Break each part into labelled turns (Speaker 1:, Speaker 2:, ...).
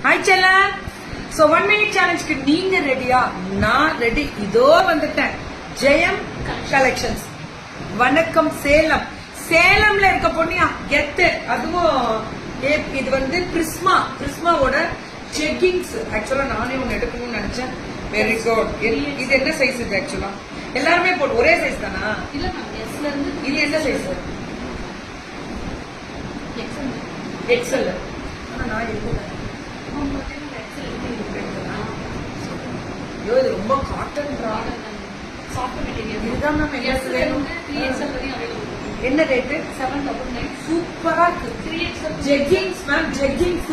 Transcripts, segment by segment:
Speaker 1: Hi செல்லா. So 1 minute சேலஞ்சுக்கு நீங்க ரெடியா? நான் ரெடி. இதோ வந்துட்டேன். ஜெயம் கலெக்ஷன்ஸ். வணக்கம் சேலம். சேலம்ல இருக்க பொண்ணியா கெத்து. அதுவும் இது வந்து பிரிஸ்மாவோட ஜெக்கிங்ஸ். ஆக்சுவலா நானே ஒன்னு எடுக்கணும்னு நினைச்சேன். Very good. இது என்ன சைஸ் இது? ஆக்சுவலா எல்லாருமே போட்டு ஒரே சைஸ் தானா?
Speaker 2: இல்ல மேம், எஸ்ல இருந்து
Speaker 1: இது என்ன சைஸ்? எக்ஸ்எல். ஆனா நான் எடுக்கல. இது ரொம்ப காட்டன் இதுதான் மேம். என்ன ரேட்டு?
Speaker 2: 799.
Speaker 1: சூப்பரா இருக்கு. ஜெக்கிங்ஸ் மேம். ஜெக்கிங்ஸ்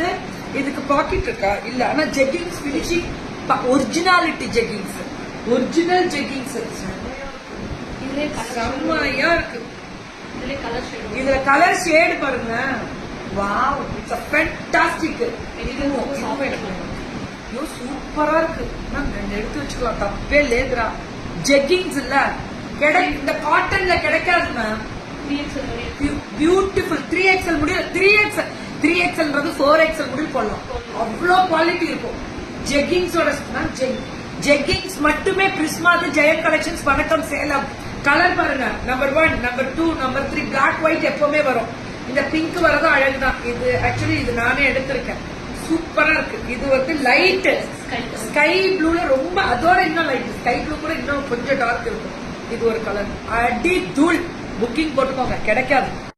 Speaker 1: இதுக்கு பாக்கெட் இருக்கா? இல்ல. ஆனா ஜெக்கிங்ஸ் பினிஷிங் ஒரிஜினாலிட்டி ஜெக்கிங்ஸ். ஒரிஜினல் ஜெக்கிங்ஸ் செம்மையா இருக்கு. இதுல கலர் ஷேடு பாருங்க. Wow, it's a fantastic. ஐயோ சூப்பரா இருக்கு மேம். 2 எடுத்து வச்சுக்கலாம், தப்பே லேதுரா. ஜெக்கிங்ஸ் இல்ல இந்த காட்டன்ல கிடைக்காது மேம். பியூட்டிஃபுல். 3XL முடியல. 3XLன்றது 4XL முடிவு போடலாம். அவ்வளோ குவாலிட்டி இருக்கும் ஜெக்கிங்ஸோட. ஜெக்கிங்ஸ் மட்டுமே பிரிஸ்மாது ஜெயம் கலெக்ஷன்ஸ். வணக்கம் சேலம். கலர் பாருங்க. Number 1, number 2, number 3. Black white எப்பவுமே வரும். இந்த பிங்க் வரதும் அழகுதான். இது ஆக்சுவலி இது நானே எடுத்திருக்கேன். சூப்பரா இருக்கு. இது வந்து லைட் ஸ்கை ப்ளூல ரொம்ப, அதோட இன்னும் லைட். ஸ்கை ப்ளூ கூட இன்னும் கொஞ்சம் டார்க் இருக்கும். இது ஒரு கலர். அடி தூள். புக்கிங் போட்டுக்கோங்க, கிடைக்காது.